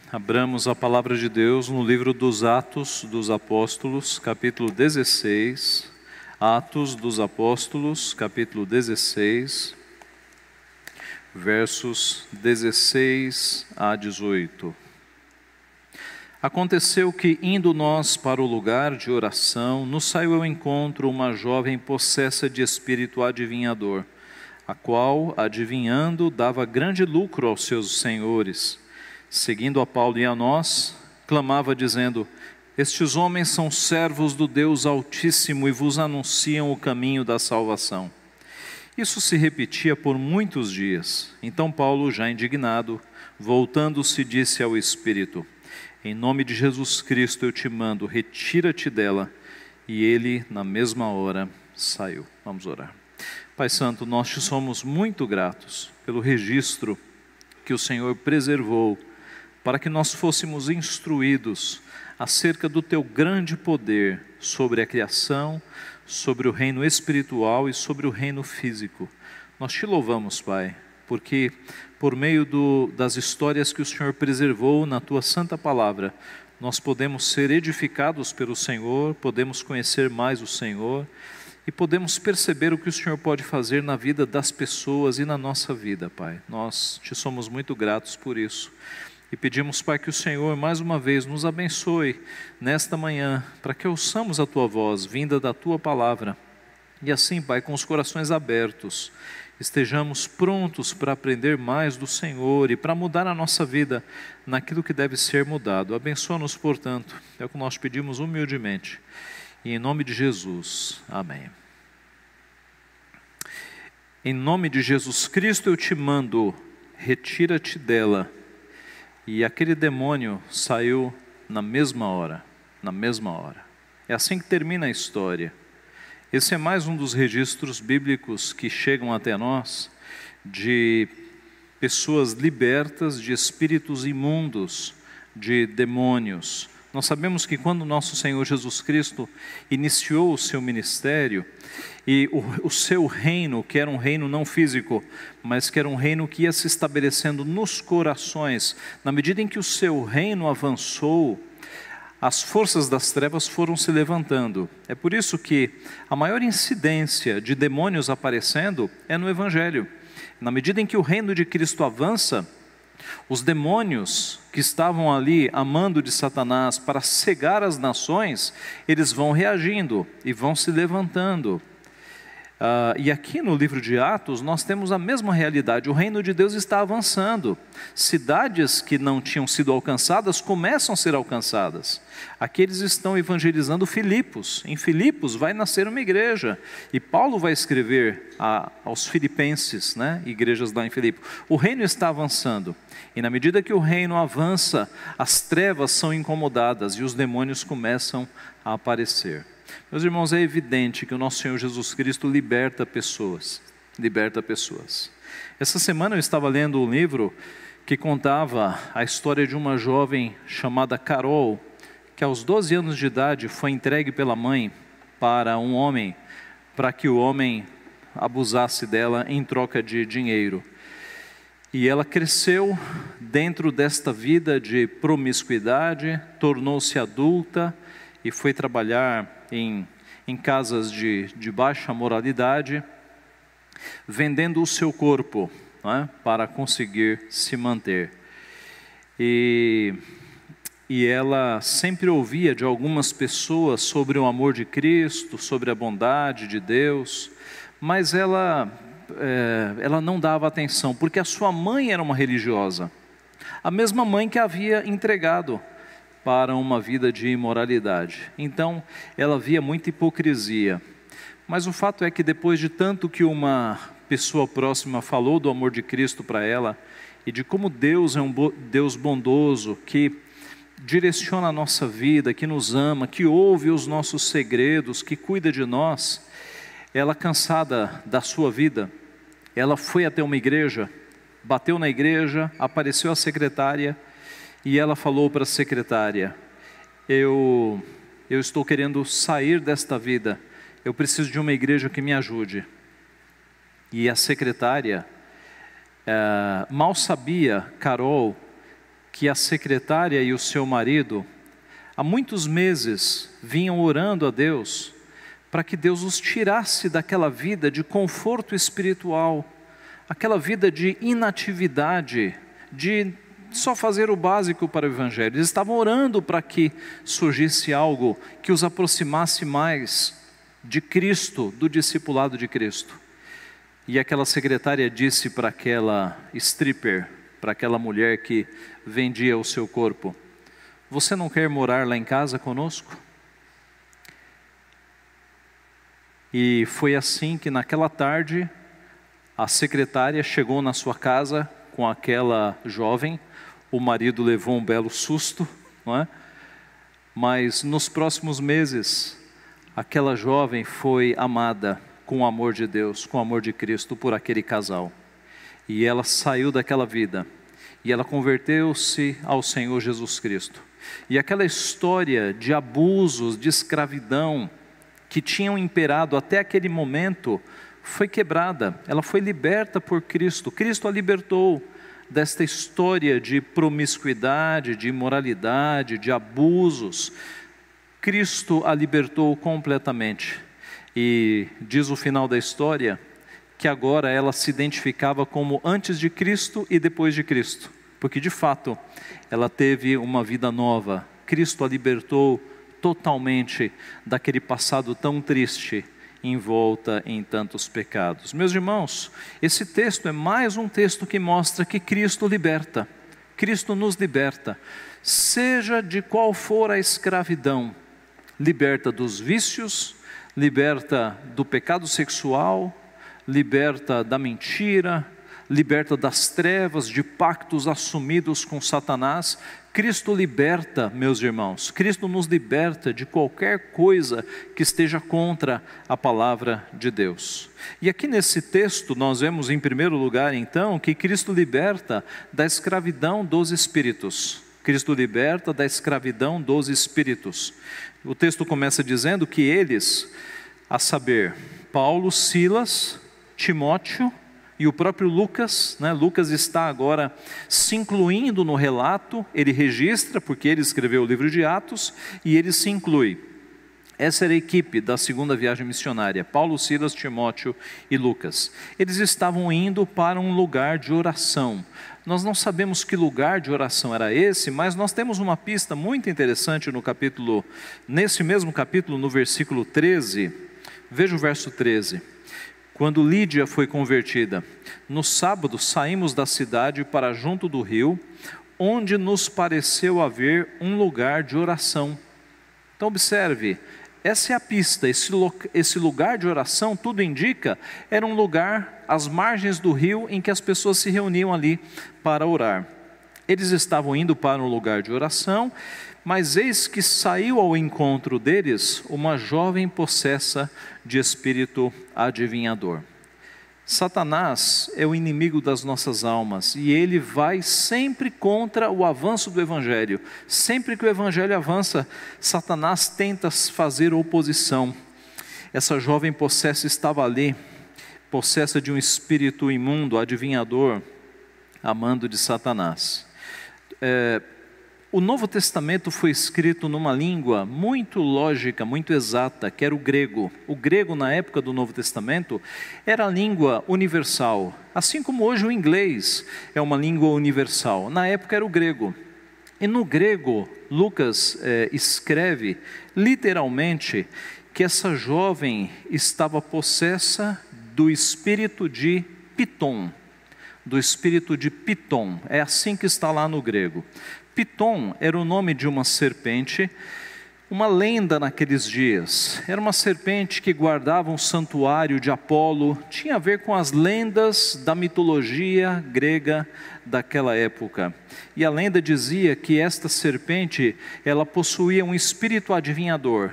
Abramos a palavra de Deus no livro dos Atos dos Apóstolos, capítulo 16. Atos dos Apóstolos, capítulo 16, versos 16 a 18. Aconteceu que, indo nós para o lugar de oração, nos saiu ao encontro uma jovem possessa de espírito adivinhador, a qual, adivinhando, dava grande lucro aos seus senhores. Seguindo a Paulo e a nós, clamava dizendo: estes homens são servos do Deus Altíssimo e vos anunciam o caminho da salvação. Isso se repetia por muitos dias. Então Paulo, já indignado, voltando-se, disse ao Espírito: em nome de Jesus Cristo eu te mando, retira-te dela. E ele, na mesma hora, saiu. Vamos orar. Pai Santo, nós te somos muito gratos pelo registro que o Senhor preservou, para que nós fôssemos instruídos acerca do teu grande poder sobre a criação, sobre o reino espiritual e sobre o reino físico. Nós te louvamos, Pai, porque por meio das histórias que o Senhor preservou na tua santa palavra, nós podemos ser edificados pelo Senhor, podemos conhecer mais o Senhor e podemos perceber o que o Senhor pode fazer na vida das pessoas e na nossa vida, Pai. Nós te somos muito gratos por isso. E pedimos, Pai, que o Senhor mais uma vez nos abençoe nesta manhã, para que ouçamos a Tua voz, vinda da Tua palavra. E assim, Pai, com os corações abertos, estejamos prontos para aprender mais do Senhor e para mudar a nossa vida naquilo que deve ser mudado. Abençoa-nos, portanto, é o que nós pedimos humildemente. E em nome de Jesus, amém. Em nome de Jesus Cristo eu te mando, retira-te dela. E aquele demônio saiu na mesma hora, na mesma hora. É assim que termina a história. Esse é mais um dos registros bíblicos que chegam até nós de pessoas libertas de espíritos imundos, de demônios. Nós sabemos que quando nosso Senhor Jesus Cristo iniciou o seu ministério, e o seu reino, que era um reino não físico, mas que era um reino que ia se estabelecendo nos corações, na medida em que o seu reino avançou, as forças das trevas foram se levantando. É por isso que a maior incidência de demônios aparecendo é no Evangelho. Na medida em que o reino de Cristo avança, os demônios que estavam ali amando de Satanás para cegar as nações, eles vão reagindo e vão se levantando. E aqui no livro de Atos nós temos a mesma realidade, o reino de Deus está avançando, cidades que não tinham sido alcançadas começam a ser alcançadas. Aqui eles estão evangelizando Filipos, em Filipos vai nascer uma igreja, e Paulo vai escrever aos filipenses, igrejas lá em Filipos. O reino está avançando, e na medida que o reino avança, as trevas são incomodadas e os demônios começam a aparecer. Meus irmãos, é evidente que o nosso Senhor Jesus Cristo liberta pessoas, liberta pessoas. Essa semana eu estava lendo um livro que contava a história de uma jovem chamada Carol, que aos 12 anos de idade foi entregue pela mãe para um homem, para que o homem abusasse dela em troca de dinheiro. E ela cresceu dentro desta vida de promiscuidade, tornou-se adulta e foi trabalhar em casas de baixa moralidade, vendendo o seu corpo, para conseguir se manter. E ela sempre ouvia de algumas pessoas sobre o amor de Cristo, sobre a bondade de Deus, mas ela não dava atenção, porque a sua mãe era uma religiosa, a mesma mãe que a havia entregado para uma vida de imoralidade. Então, ela via muita hipocrisia. Mas o fato é que depois de tanto que uma pessoa próxima falou do amor de Cristo para ela, e de como Deus é um Deus bondoso, que direciona a nossa vida, que nos ama, que ouve os nossos segredos, que cuida de nós, ela, cansada da sua vida, ela foi até uma igreja, bateu na igreja, apareceu a secretária, e ela falou para a secretária: eu estou querendo sair desta vida, eu preciso de uma igreja que me ajude. E a secretária, mal sabia Carol que a secretária e o seu marido, há muitos meses, vinham orando a Deus para que Deus os tirasse daquela vida de conforto espiritual, aquela vida de inatividade, de só fazer o básico para o Evangelho. Eles estavam orando para que surgisse algo que os aproximasse mais de Cristo, do discipulado de Cristo. E aquela secretária disse para aquela stripper, para aquela mulher que vendia o seu corpo: você não quer morar lá em casa conosco? E foi assim que naquela tarde a secretária chegou na sua casa com aquela jovem. O marido levou um belo susto, não é? Mas nos próximos meses aquela jovem foi amada com o amor de Deus, com o amor de Cristo por aquele casal. E ela saiu daquela vida e ela converteu-se ao Senhor Jesus Cristo. E aquela história de abusos, de escravidão que tinham imperado até aquele momento foi quebrada. Ela foi liberta por Cristo. Cristo a libertou desta história de promiscuidade, de imoralidade, de abusos. Cristo a libertou completamente. E diz o final da história que agora ela se identificava como antes de Cristo e depois de Cristo, porque de fato ela teve uma vida nova. Cristo a libertou totalmente daquele passado tão triste, envolta em tantos pecados. Meus irmãos, esse texto é mais um texto que mostra que Cristo liberta. Cristo nos liberta, seja de qual for a escravidão, liberta dos vícios, liberta do pecado sexual, liberta da mentira, liberta das trevas, de pactos assumidos com Satanás. Cristo liberta, meus irmãos, Cristo nos liberta de qualquer coisa que esteja contra a palavra de Deus. E aqui nesse texto nós vemos em primeiro lugar então que Cristo liberta da escravidão dos espíritos. Cristo liberta da escravidão dos espíritos. O texto começa dizendo que eles, a saber, Paulo, Silas, Timóteo e o próprio Lucas, Lucas está agora se incluindo no relato, ele registra porque ele escreveu o livro de Atos e ele se inclui. Essa era a equipe da segunda viagem missionária, Paulo, Silas, Timóteo e Lucas. Eles estavam indo para um lugar de oração. Nós não sabemos que lugar de oração era esse, mas nós temos uma pista muito interessante nesse mesmo capítulo, no versículo 13. Veja o verso 13. Quando Lídia foi convertida, no sábado saímos da cidade para junto do rio, onde nos pareceu haver um lugar de oração. Então observe, essa é a pista, esse lugar de oração, tudo indica, era um lugar às margens do rio em que as pessoas se reuniam ali para orar. Eles estavam indo para um lugar de oração, mas eis que saiu ao encontro deles uma jovem possessa de espírito adivinhador. Satanás é o inimigo das nossas almas e ele vai sempre contra o avanço do Evangelho. Sempre que o Evangelho avança, Satanás tenta fazer oposição. Essa jovem possessa estava ali, possessa de um espírito imundo, adivinhador, amando de Satanás. O Novo Testamento foi escrito numa língua muito lógica, muito exata, que era o grego. O grego, na época do Novo Testamento, era a língua universal. Assim como hoje o inglês é uma língua universal. Na época era o grego. E no grego, Lucas escreve literalmente que essa jovem estava possessa do espírito de Pitom. Do espírito de Pitom. É assim que está lá no grego. Pitom era o nome de uma serpente, uma lenda naqueles dias. Era uma serpente que guardava um santuário de Apolo, tinha a ver com as lendas da mitologia grega daquela época. E a lenda dizia que esta serpente, ela possuía um espírito adivinhador,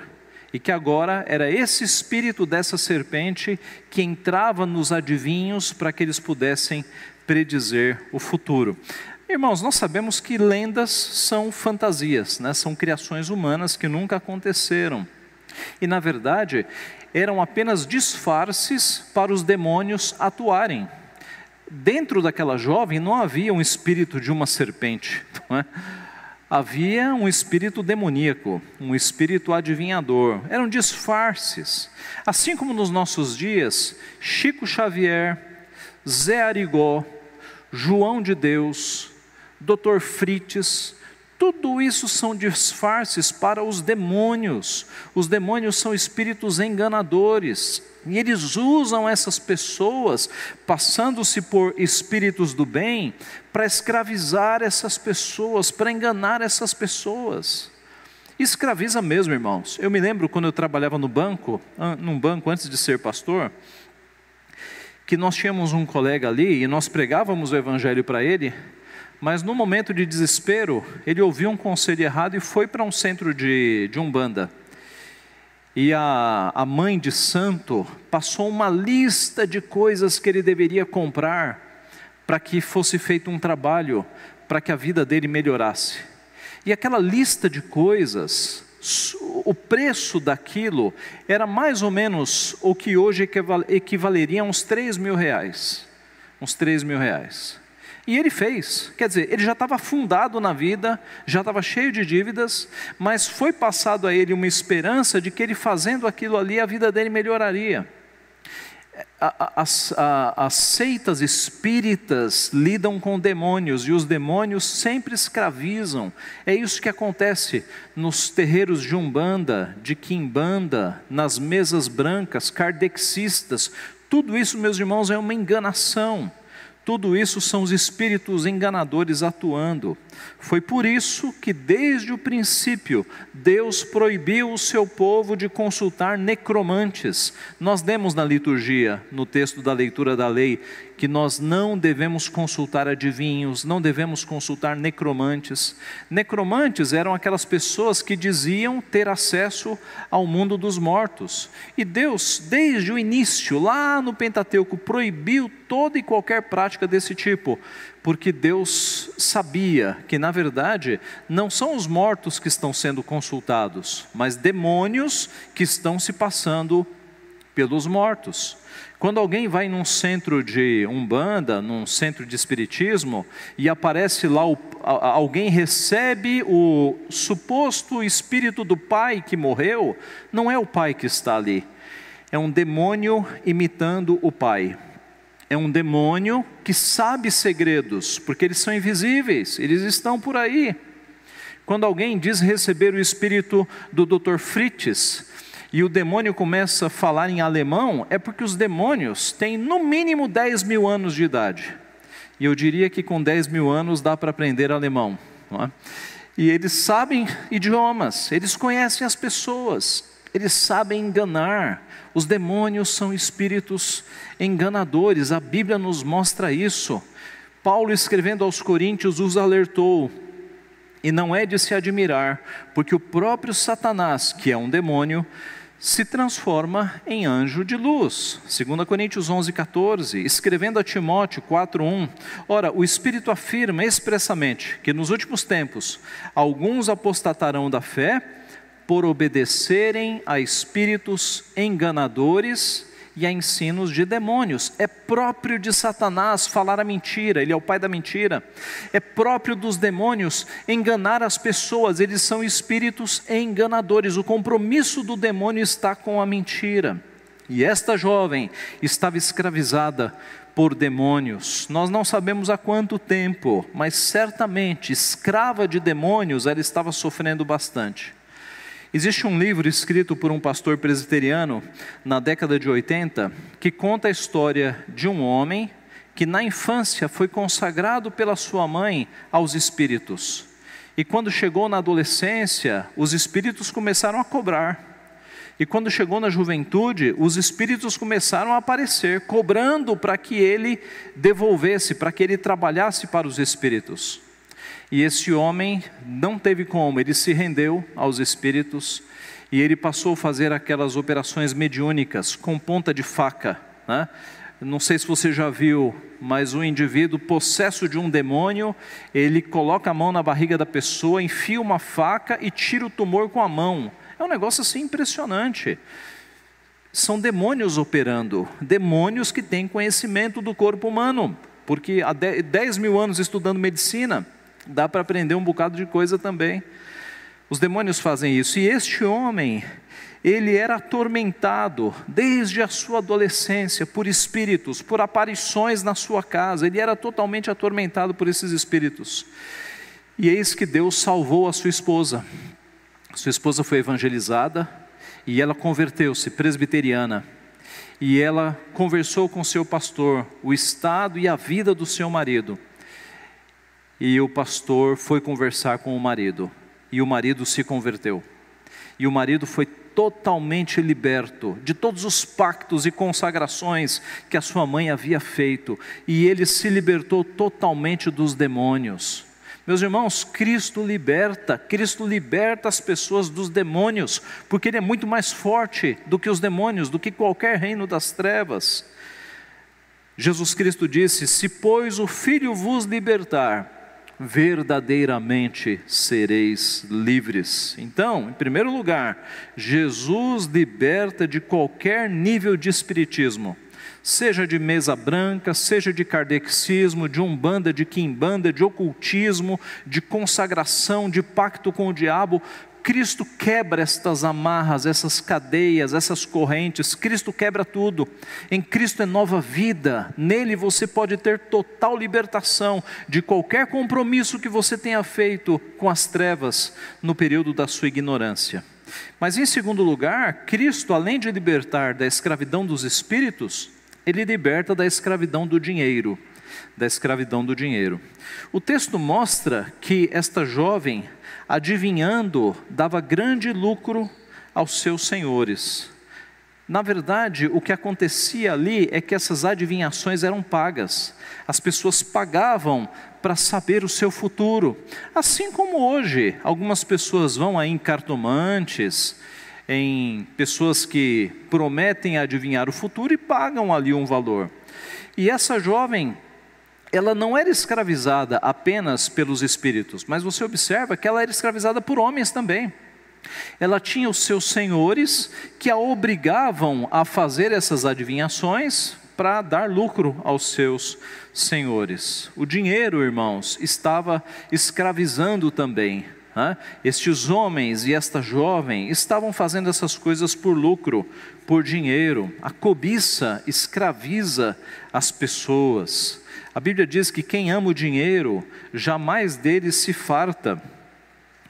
e que agora era esse espírito dessa serpente que entrava nos adivinhos para que eles pudessem predizer o futuro. Irmãos, nós sabemos que lendas são fantasias, são criações humanas que nunca aconteceram. E na verdade, eram apenas disfarces para os demônios atuarem. dentro daquela jovem não havia um espírito de uma serpente, não é? Havia um espírito demoníaco, um espírito adivinhador, eram disfarces. Assim como nos nossos dias, Chico Xavier, Zé Arigó, João de Deus, Dr. Frites, tudo isso são disfarces para os demônios. Os demônios são espíritos enganadores, e eles usam essas pessoas, passando-se por espíritos do bem, para escravizar essas pessoas, para enganar essas pessoas. Escraviza mesmo, irmãos. Eu me lembro quando eu trabalhava num banco antes de ser pastor, que nós tínhamos um colega ali, e nós pregávamos o evangelho para ele, mas no momento de desespero, ele ouviu um conselho errado e foi para um centro de Umbanda. E a mãe de santo passou uma lista de coisas que ele deveria comprar para que fosse feito um trabalho, para que a vida dele melhorasse. E aquela lista de coisas, o preço daquilo era mais ou menos o que hoje equivaleria a uns 3 mil reais. Uns 3 mil reais. E ele fez, quer dizer, ele já estava afundado na vida, já estava cheio de dívidas, mas foi passado a ele uma esperança de que ele fazendo aquilo ali, a vida dele melhoraria. As seitas espíritas lidam com demônios, e os demônios sempre escravizam. É isso que acontece nos terreiros de Umbanda, de Quimbanda, nas mesas brancas, kardexistas. Tudo isso, meus irmãos, é uma enganação. Tudo isso são os espíritos enganadores atuando. Foi por isso que desde o princípio Deus proibiu o seu povo de consultar necromantes. Nós demos na liturgia, no texto da leitura da lei, que nós não devemos consultar adivinhos, não devemos consultar necromantes. Necromantes eram aquelas pessoas que diziam ter acesso ao mundo dos mortos. E Deus, desde o início, lá no Pentateuco, proibiu toda e qualquer prática desse tipo, porque Deus sabia que, na verdade, não são os mortos que estão sendo consultados, mas demônios que estão se passando pelos mortos. Quando alguém vai num centro de Umbanda, num centro de espiritismo, e aparece lá, alguém recebe o suposto espírito do pai que morreu, não é o pai que está ali, é um demônio imitando o pai. É um demônio que sabe segredos, porque eles são invisíveis, eles estão por aí. Quando alguém diz receber o espírito do Dr. Frites, e o demônio começa a falar em alemão, é porque os demônios têm no mínimo 10 mil anos de idade. E eu diria que com 10 mil anos dá para aprender alemão, não é? E eles sabem idiomas, eles conhecem as pessoas, eles sabem enganar. Os demônios são espíritos enganadores, a Bíblia nos mostra isso. Paulo, escrevendo aos Coríntios, os alertou. E não é de se admirar, porque o próprio Satanás, que é um demônio, se transforma em anjo de luz. 2 Coríntios 11:14, escrevendo a Timóteo 4:1. Ora, o Espírito afirma expressamente que nos últimos tempos alguns apostatarão da fé por obedecerem a espíritos enganadores e a ensinos de demônios. É próprio de Satanás falar a mentira, ele é o pai da mentira. É próprio dos demônios enganar as pessoas, eles são espíritos enganadores. O compromisso do demônio está com a mentira. E esta jovem estava escravizada por demônios. Nós não sabemos há quanto tempo, mas certamente, escrava de demônios, ela estava sofrendo bastante. Existe um livro escrito por um pastor presbiteriano na década de 80 que conta a história de um homem que na infância foi consagrado pela sua mãe aos espíritos. E quando chegou na adolescência, os espíritos começaram a cobrar. E quando chegou na juventude, os espíritos começaram a aparecer, cobrando para que ele devolvesse, para que ele trabalhasse para os espíritos. E esse homem não teve como, ele se rendeu aos espíritos e ele passou a fazer aquelas operações mediúnicas com ponta de faca, né? Não sei se você já viu, mas o indivíduo possesso de um demônio, ele coloca a mão na barriga da pessoa, enfia uma faca e tira o tumor com a mão. É um negócio assim impressionante. São demônios operando, demônios que têm conhecimento do corpo humano. porque há 10 mil anos estudando medicina, dá para aprender um bocado de coisa também. Os demônios fazem isso, e este homem, ele era atormentado desde a sua adolescência por espíritos, por aparições na sua casa. Ele era totalmente atormentado por esses espíritos. E eis que Deus salvou a sua esposa. Sua esposa foi evangelizada e ela converteu-se, presbiteriana. E ela conversou com seu pastor o estado e a vida do seu marido. E o pastor foi conversar com o marido. E o marido se converteu. E o marido foi totalmente liberto de todos os pactos e consagrações que a sua mãe havia feito. E ele se libertou totalmente dos demônios. Meus irmãos, Cristo liberta as pessoas dos demônios, porque Ele é muito mais forte do que os demônios, do que qualquer reino das trevas. Jesus Cristo disse: se pois o Filho vos libertar, verdadeiramente sereis livres. Então, em primeiro lugar, Jesus liberta de qualquer nível de espiritismo, seja de mesa branca, seja de kardeccismo, de umbanda, de quimbanda, de ocultismo, de consagração, de pacto com o diabo. Cristo quebra estas amarras, essas cadeias, essas correntes. Cristo quebra tudo. Em Cristo é nova vida. Nele você pode ter total libertação de qualquer compromisso que você tenha feito com as trevas no período da sua ignorância. Mas em segundo lugar, Cristo, além de libertar da escravidão dos espíritos, Ele liberta da escravidão do dinheiro. Da escravidão do dinheiro. O texto mostra que esta jovem, adivinhando, dava grande lucro aos seus senhores. Na verdade, o que acontecia ali é que essas adivinhações eram pagas. As pessoas pagavam para saber o seu futuro. Assim como hoje, algumas pessoas vão aí em cartomantes, em pessoas que prometem adivinhar o futuro e pagam ali um valor. E essa jovem, ela não era escravizada apenas pelos espíritos, mas você observa que ela era escravizada por homens também. Ela tinha os seus senhores que a obrigavam a fazer essas adivinhações para dar lucro aos seus senhores. O dinheiro, irmãos, estava escravizando também. Estes homens e esta jovem estavam fazendo essas coisas por lucro, por dinheiro. A cobiça escraviza as pessoas. A Bíblia diz que quem ama o dinheiro, jamais dele se farta.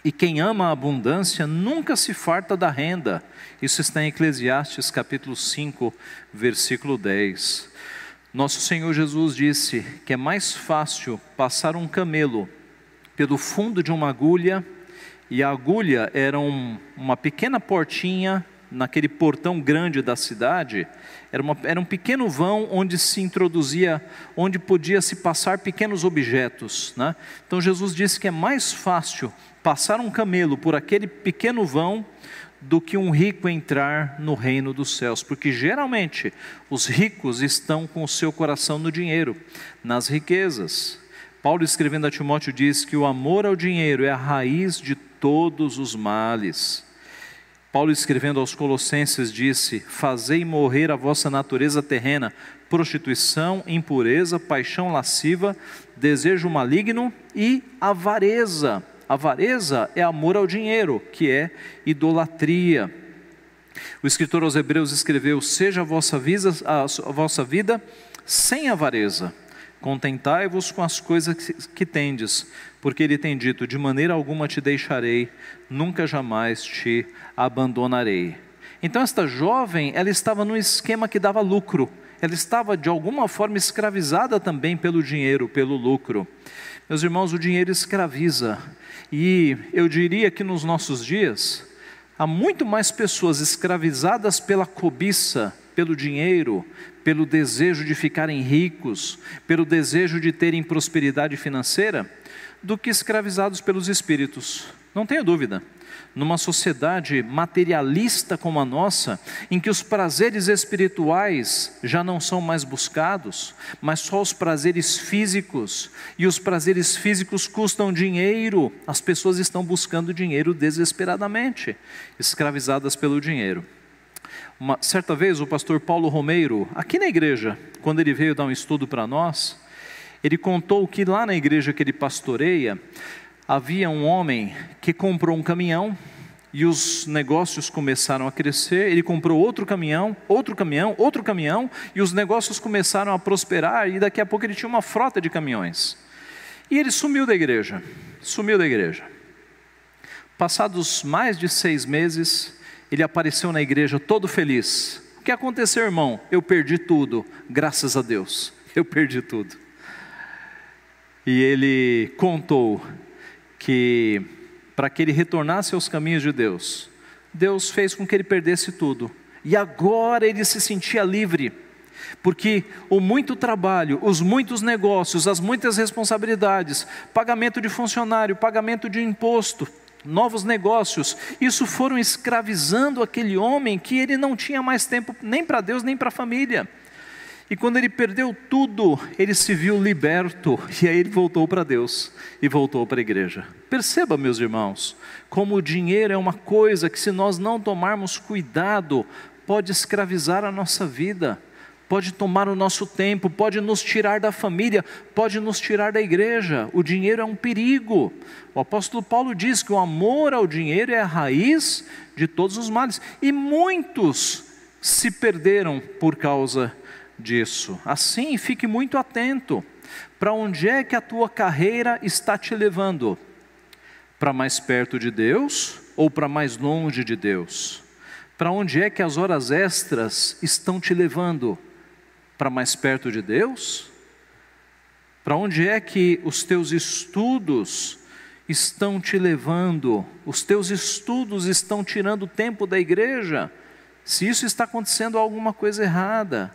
E quem ama a abundância, nunca se farta da renda. Isso está em Eclesiastes capítulo 5, versículo 10. Nosso Senhor Jesus disse que é mais fácil passar um camelo pelo fundo de uma agulha, e a agulha era uma pequena portinha naquele portão grande da cidade. Era um pequeno vão onde se introduzia, onde podia se passar pequenos objetos, né? Então Jesus disse que é mais fácil passar um camelo por aquele pequeno vão do que um rico entrar no reino dos céus, porque geralmente os ricos estão com o seu coração no dinheiro, nas riquezas. Paulo, escrevendo a Timóteo, diz que o amor ao dinheiro é a raiz de todos os males. Paulo, escrevendo aos Colossenses, disse: fazei morrer a vossa natureza terrena, prostituição, impureza, paixão lasciva, desejo maligno e avareza. Avareza é amor ao dinheiro, que é idolatria. O escritor aos Hebreus escreveu: seja a vossa vida sem avareza, contentai-vos com as coisas que tendes, porque ele tem dito: de maneira alguma te deixarei, nunca jamais te abandonarei. Então esta jovem, ela estava num esquema que dava lucro, ela estava de alguma forma escravizada também pelo dinheiro, pelo lucro. Meus irmãos, o dinheiro escraviza, e eu diria que nos nossos dias, há muito mais pessoas escravizadas pela cobiça, pelo dinheiro, pelo desejo de ficarem ricos, pelo desejo de terem prosperidade financeira, do que escravizados pelos espíritos. Não tenha dúvida, numa sociedade materialista como a nossa, em que os prazeres espirituais já não são mais buscados, mas só os prazeres físicos, e os prazeres físicos custam dinheiro, as pessoas estão buscando dinheiro desesperadamente, escravizadas pelo dinheiro. Certa vez o pastor Paulo Romeiro, aqui na igreja, quando ele veio dar um estudo para nós, Ele contou que lá na igreja que ele pastoreia, havia um homem que comprou um caminhão, e os negócios começaram a crescer. Ele comprou outro caminhão, e os negócios começaram a prosperar, e daqui a pouco ele tinha uma frota de caminhões. E ele sumiu da igreja. Passados mais de 6 meses, ele apareceu na igreja todo feliz. O que aconteceu, irmão? Eu perdi tudo, graças a Deus, eu perdi tudo. E ele contou que para que ele retornasse aos caminhos de Deus, Deus fez com que ele perdesse tudo, e agora ele se sentia livre, porque o muito trabalho, os muitos negócios, as muitas responsabilidades, pagamento de funcionário, pagamento de imposto, novos negócios, isso foram escravizando aquele homem, que ele não tinha mais tempo nem para Deus, nem para a família. E quando ele perdeu tudo, ele se viu liberto, e aí ele voltou para Deus, e voltou para a igreja. Perceba, meus irmãos, como o dinheiro é uma coisa que, se nós não tomarmos cuidado, pode escravizar a nossa vida, pode tomar o nosso tempo, pode nos tirar da família, pode nos tirar da igreja. O dinheiro é um perigo. O apóstolo Paulo diz que o amor ao dinheiro é a raiz de todos os males, e muitos se perderam por causa disso. Assim, fique muito atento. Para onde é que a tua carreira está te levando? Para mais perto de Deus ou para mais longe de Deus? Para onde é que as horas extras estão te levando? Para mais perto de Deus? Para onde é que os teus estudos estão te levando? Os teus estudos estão tirando tempo da igreja? Se isso está acontecendo, há alguma coisa errada.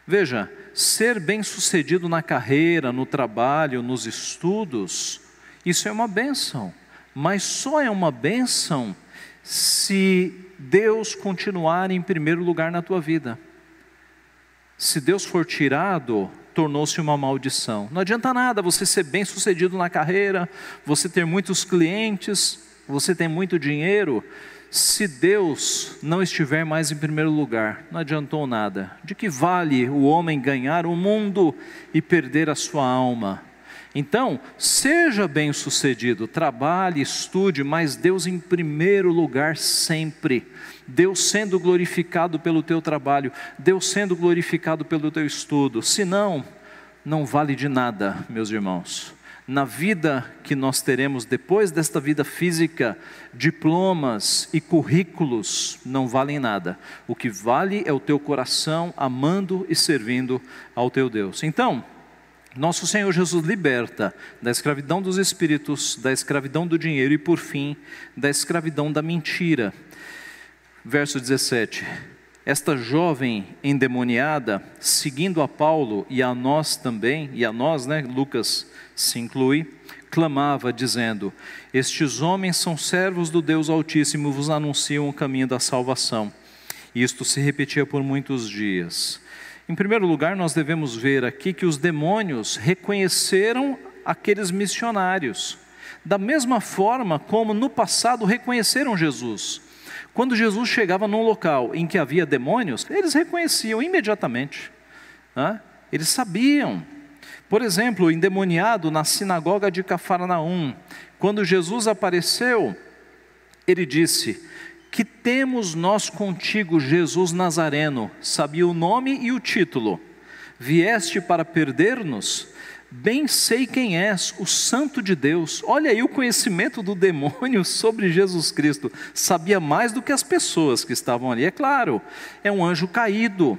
Veja, ser bem-sucedido na carreira, no trabalho, nos estudos, isso é uma bênção, mas só é uma bênção se Deus continuar em primeiro lugar na tua vida. Se Deus for tirado, tornou-se uma maldição. Não adianta nada você ser bem-sucedido na carreira, você ter muitos clientes, você ter muito dinheiro, se Deus não estiver mais em primeiro lugar. Não adiantou nada. De que vale o homem ganhar o mundo e perder a sua alma? Então, seja bem-sucedido, trabalhe, estude, mas Deus em primeiro lugar sempre. Deus sendo glorificado pelo teu trabalho, Deus sendo glorificado pelo teu estudo. Senão, não vale de nada, meus irmãos. Na vida que nós teremos depois desta vida física, diplomas e currículos não valem nada. O que vale é o teu coração amando e servindo ao teu Deus. Então, nosso Senhor Jesus liberta da escravidão dos espíritos, da escravidão do dinheiro e, por fim, da escravidão da mentira. Verso 17. Esta jovem endemoniada, seguindo a Paulo e a nós também, e a nós, Lucas se inclui, clamava dizendo: estes homens são servos do Deus Altíssimo, vos anunciam o caminho da salvação. E isto se repetia por muitos dias. Em primeiro lugar, nós devemos ver aqui que os demônios reconheceram aqueles missionários, da mesma forma como no passado reconheceram Jesus. Quando Jesus chegava num local em que havia demônios, eles reconheciam imediatamente, eles sabiam. Por exemplo, o endemoniado na sinagoga de Cafarnaum, quando Jesus apareceu, ele disse: que temos nós contigo, Jesus Nazareno? Sabia o nome e o título. Vieste para perder-nos? Bem sei quem és, o Santo de Deus. Olha aí o conhecimento do demônio sobre Jesus Cristo. Sabia mais do que as pessoas que estavam ali. É claro, é um anjo caído,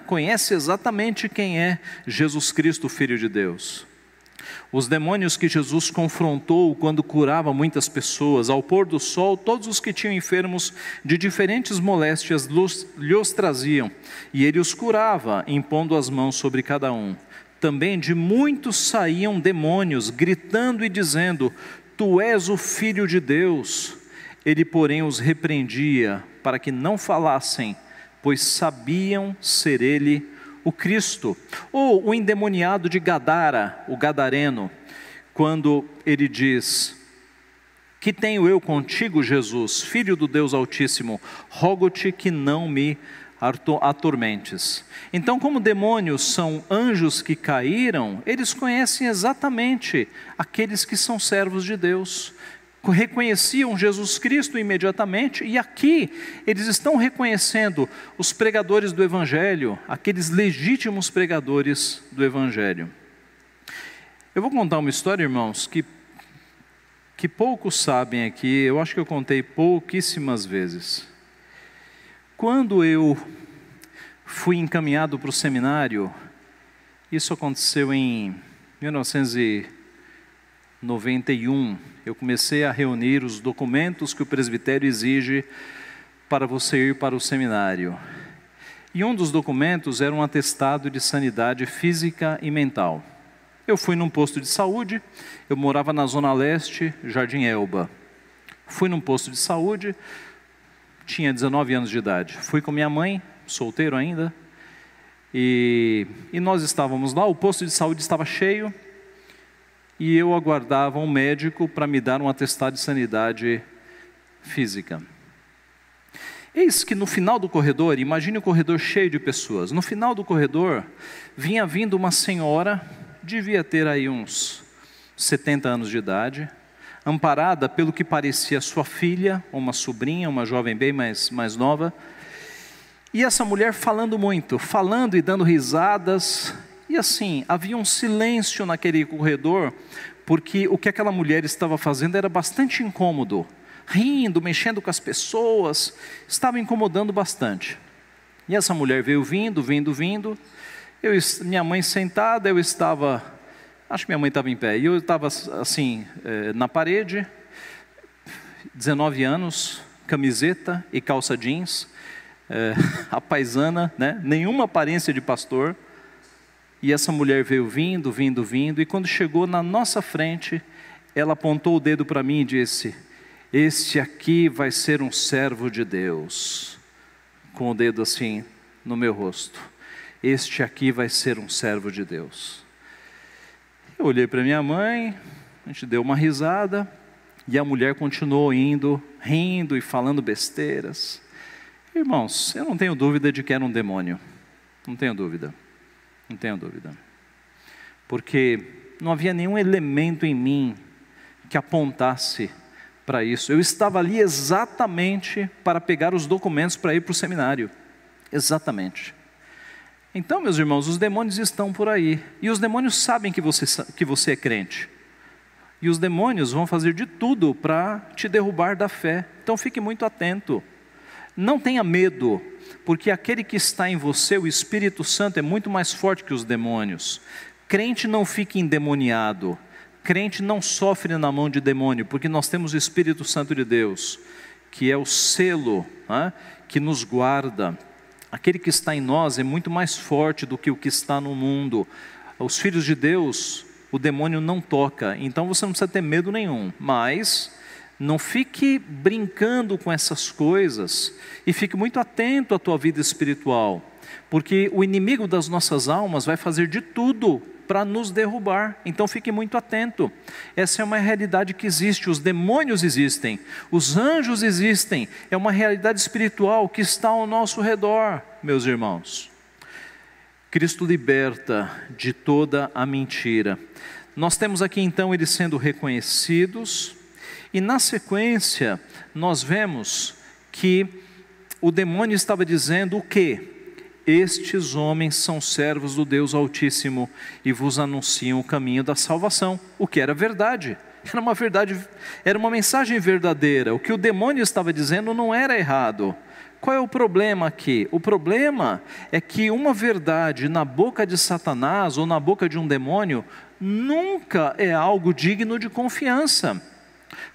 conhece exatamente quem é Jesus Cristo, Filho de Deus. Os demônios que Jesus confrontou quando curava muitas pessoas, ao pôr do sol, todos os que tinham enfermos de diferentes moléstias lhes traziam, e ele os curava, impondo as mãos sobre cada um. Também de muitos saíam demônios, gritando e dizendo: tu és o Filho de Deus. Ele, porém, os repreendia para que não falassem, pois sabiam ser ele o Cristo. Ou o endemoniado de Gadara, o gadareno, quando ele diz: que tenho eu contigo, Jesus, Filho do Deus Altíssimo? Rogo-te que não me atormentes. Então, como demônios são anjos que caíram, eles conhecem exatamente aqueles que são servos de Deus. Reconheciam Jesus Cristo imediatamente, e aqui eles estão reconhecendo os pregadores do Evangelho, aqueles legítimos pregadores do Evangelho. Eu vou contar uma história, irmãos, que poucos sabem aqui, eu acho que eu contei pouquíssimas vezes. Quando eu fui encaminhado para o seminário, isso aconteceu em 1991, eu comecei a reunir os documentos que o presbitério exige para você ir para o seminário. E um dos documentos era um atestado de sanidade física e mental. Eu fui num posto de saúde, eu morava na Zona Leste, Jardim Elba. Fui num posto de saúde, tinha 19 anos de idade. Fui com minha mãe, solteiro ainda, e nós estávamos lá, o posto de saúde estava cheio, e eu aguardava um médico para me dar um atestado de sanidade física. Eis que no final do corredor, imagine o corredor cheio de pessoas, no final do corredor, vinha vindo uma senhora, devia ter aí uns 70 anos de idade, amparada pelo que parecia sua filha, uma sobrinha, uma jovem bem mais nova, e essa mulher falando muito, falando e dando risadas, e assim, havia um silêncio naquele corredor, porque o que aquela mulher estava fazendo era bastante incômodo, rindo, mexendo com as pessoas, estava incomodando bastante. E essa mulher veio vindo, minha mãe sentada, eu estava, acho que minha mãe estava em pé, e eu estava assim, na parede, 19 anos, camiseta e calça jeans, a paisana, né? Nenhuma aparência de pastor. E essa mulher veio vindo, e quando chegou na nossa frente, ela apontou o dedo para mim e disse: "Este aqui vai ser um servo de Deus", com o dedo assim no meu rosto. "Este aqui vai ser um servo de Deus". Eu olhei para minha mãe, a gente deu uma risada, e a mulher continuou indo, rindo e falando besteiras. Irmãos, eu não tenho dúvida de que era um demônio, não tenho dúvida. Porque não havia nenhum elemento em mim que apontasse para isso. Eu estava ali exatamente para pegar os documentos para ir para o seminário. Exatamente. Então, meus irmãos, os demônios estão por aí. E os demônios sabem que você é crente. E os demônios vão fazer de tudo para te derrubar da fé. Então fique muito atento. Não tenha medo, porque aquele que está em você, o Espírito Santo, é muito mais forte que os demônios. Crente não fica endemoniado, crente não sofre na mão de demônio, porque nós temos o Espírito Santo de Deus, que é o selo, que nos guarda. Aquele que está em nós é muito mais forte do que o que está no mundo. Os filhos de Deus, o demônio não toca, então você não precisa ter medo nenhum, mas não fique brincando com essas coisas e fique muito atento à tua vida espiritual, porque o inimigo das nossas almas vai fazer de tudo para nos derrubar. Então fique muito atento. Essa é uma realidade que existe, os demônios existem, os anjos existem, é uma realidade espiritual que está ao nosso redor, meus irmãos. Cristo liberta de toda a mentira. Nós temos aqui então eles sendo reconhecidos. E na sequência, nós vemos que o demônio estava dizendo o quê? Estes homens são servos do Deus Altíssimo e vos anunciam o caminho da salvação. O que era verdade, era uma mensagem verdadeira. O que o demônio estava dizendo não era errado. Qual é o problema aqui? O problema é que uma verdade na boca de Satanás ou na boca de um demônio nunca é algo digno de confiança.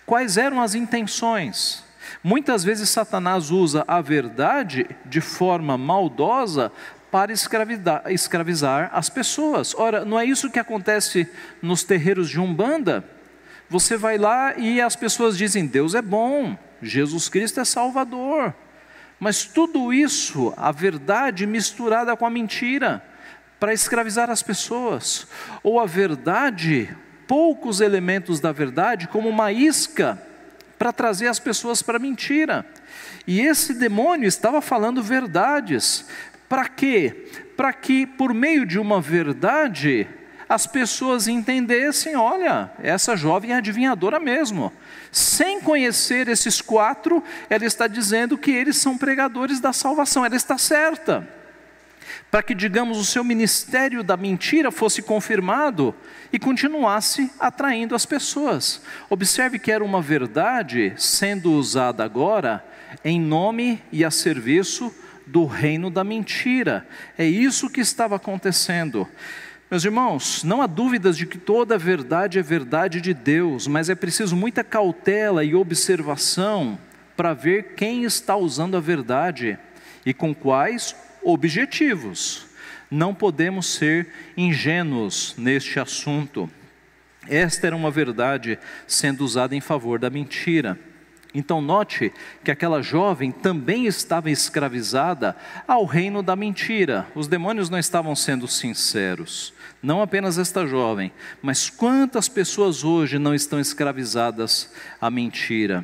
Quais eram as intenções? Muitas vezes Satanás usa a verdade de forma maldosa para escravizar as pessoas. Ora, não é isso que acontece nos terreiros de Umbanda? Você vai lá e as pessoas dizem: Deus é bom, Jesus Cristo é Salvador. Mas tudo isso, a verdade misturada com a mentira, para escravizar as pessoas. Ou a verdade, poucos elementos da verdade, como uma isca para trazer as pessoas para a mentira. E esse demônio estava falando verdades. Para quê? Para que por meio de uma verdade as pessoas entendessem: olha, essa jovem é adivinhadora mesmo. Sem conhecer esses 4, ela está dizendo que eles são pregadores da salvação, ela está certa. Para que, digamos, o seu ministério da mentira fosse confirmado e continuasse atraindo as pessoas. Observe que era uma verdade sendo usada agora em nome e a serviço do reino da mentira. É isso que estava acontecendo. Meus irmãos, não há dúvidas de que toda verdade é verdade de Deus, mas é preciso muita cautela e observação para ver quem está usando a verdade e com quais objetivos. Não podemos ser ingênuos neste assunto. Esta era uma verdade sendo usada em favor da mentira. Então note que aquela jovem também estava escravizada ao reino da mentira. Os demônios não estavam sendo sinceros. Não apenas esta jovem, mas quantas pessoas hoje não estão escravizadas à mentira?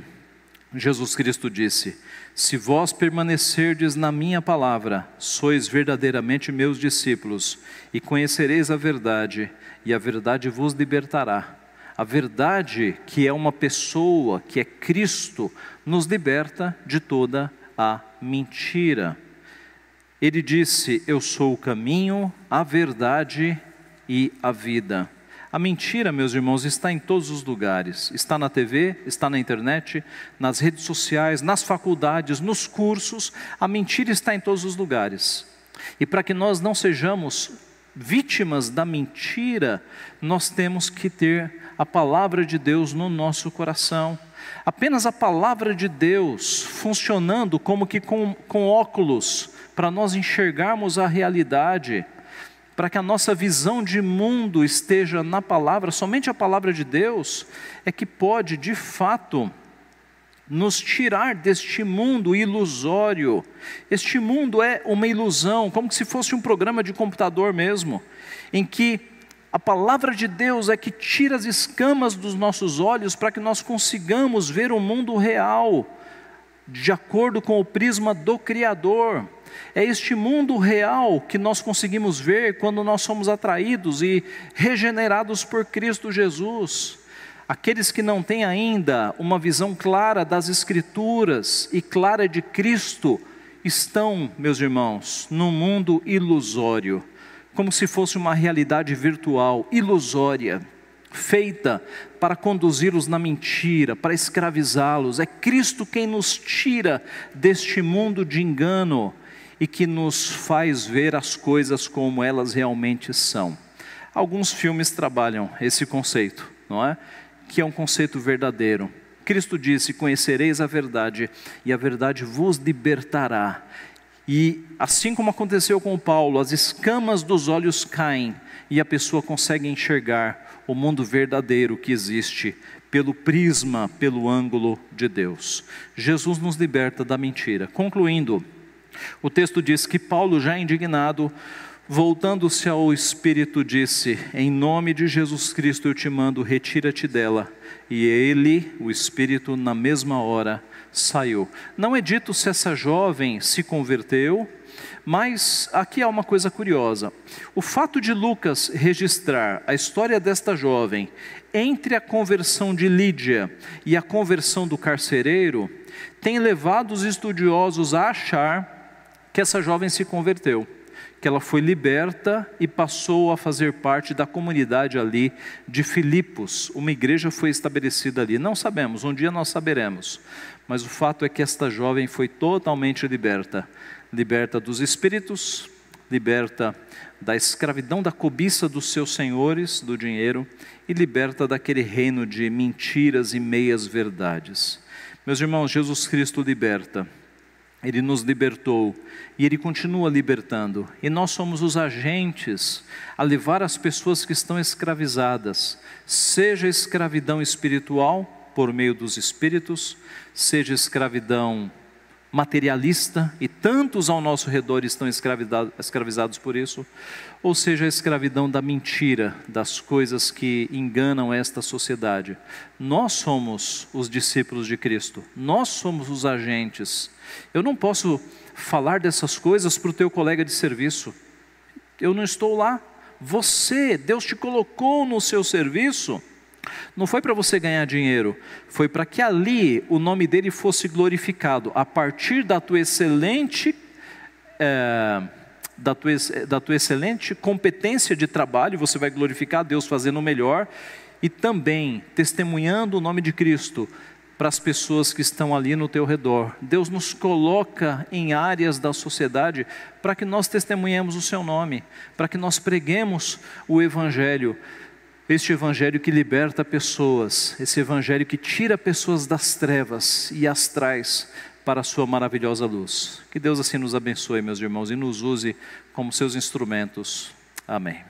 Jesus Cristo disse: se vós permanecerdes na minha palavra, sois verdadeiramente meus discípulos, e conhecereis a verdade, e a verdade vos libertará. A verdade, que é uma pessoa, que é Cristo, nos liberta de toda a mentira. Ele disse: eu sou o caminho, a verdade e a vida. A mentira, meus irmãos, está em todos os lugares. Está na TV, está na internet, nas redes sociais, nas faculdades, nos cursos. A mentira está em todos os lugares. E para que nós não sejamos vítimas da mentira, nós temos que ter a palavra de Deus no nosso coração. Apenas a palavra de Deus funcionando como que com óculos, para nós enxergarmos a realidade, para que a nossa visão de mundo esteja na palavra, somente a palavra de Deus é que pode, de fato, nos tirar deste mundo ilusório. Este mundo é uma ilusão, como se fosse um programa de computador mesmo, em que a palavra de Deus é que tira as escamas dos nossos olhos para que nós consigamos ver o mundo real, de acordo com o prisma do Criador. É este mundo real que nós conseguimos ver quando nós somos atraídos e regenerados por Cristo Jesus. Aqueles que não têm ainda uma visão clara das Escrituras e clara de Cristo, estão, meus irmãos, num mundo ilusório, como se fosse uma realidade virtual, ilusória, feita para conduzi-los na mentira, para escravizá-los. É Cristo quem nos tira deste mundo de engano e que nos faz ver as coisas como elas realmente são. Alguns filmes trabalham esse conceito, não é? Que é um conceito verdadeiro. Cristo disse: conhecereis a verdade, e a verdade vos libertará. E assim como aconteceu com Paulo, as escamas dos olhos caem, e a pessoa consegue enxergar o mundo verdadeiro que existe, pelo prisma, pelo ângulo de Deus. Jesus nos liberta da mentira. Concluindo, o texto diz que Paulo, já indignado, voltando-se ao Espírito, disse: em nome de Jesus Cristo eu te mando, retira-te dela. E ele, o Espírito, na mesma hora saiu. Não é dito se essa jovem se converteu, mas aqui há uma coisa curiosa. O fato de Lucas registrar a história desta jovem entre a conversão de Lídia e a conversão do carcereiro tem levado os estudiosos a achar que essa jovem se converteu, que ela foi liberta e passou a fazer parte da comunidade ali de Filipos. Uma igreja foi estabelecida ali. Não sabemos, um dia nós saberemos. Mas o fato é que esta jovem foi totalmente liberta. Liberta dos espíritos, liberta da escravidão, da cobiça dos seus senhores, do dinheiro, e liberta daquele reino de mentiras e meias verdades. Meus irmãos, Jesus Cristo liberta. Ele nos libertou e Ele continua libertando. E nós somos os agentes a levar as pessoas que estão escravizadas, seja escravidão espiritual, por meio dos espíritos, seja escravidão materialista, e tantos ao nosso redor estão escravizados por isso, ou seja, a escravidão da mentira, das coisas que enganam esta sociedade. Nós somos os discípulos de Cristo, nós somos os agentes. Eu não posso falar dessas coisas para o teu colega de serviço, eu não estou lá. Você, Deus te colocou no seu serviço, não foi para você ganhar dinheiro, foi para que ali o nome dele fosse glorificado. A partir da tua excelente competência de trabalho, você vai glorificar a Deus fazendo o melhor, e também testemunhando o nome de Cristo para as pessoas que estão ali no teu redor. Deus nos coloca em áreas da sociedade para que nós testemunhemos o seu nome, para que nós preguemos o Evangelho. Este Evangelho que liberta pessoas, esse Evangelho que tira pessoas das trevas e as traz para a sua maravilhosa luz. Que Deus assim nos abençoe, meus irmãos, e nos use como seus instrumentos. Amém.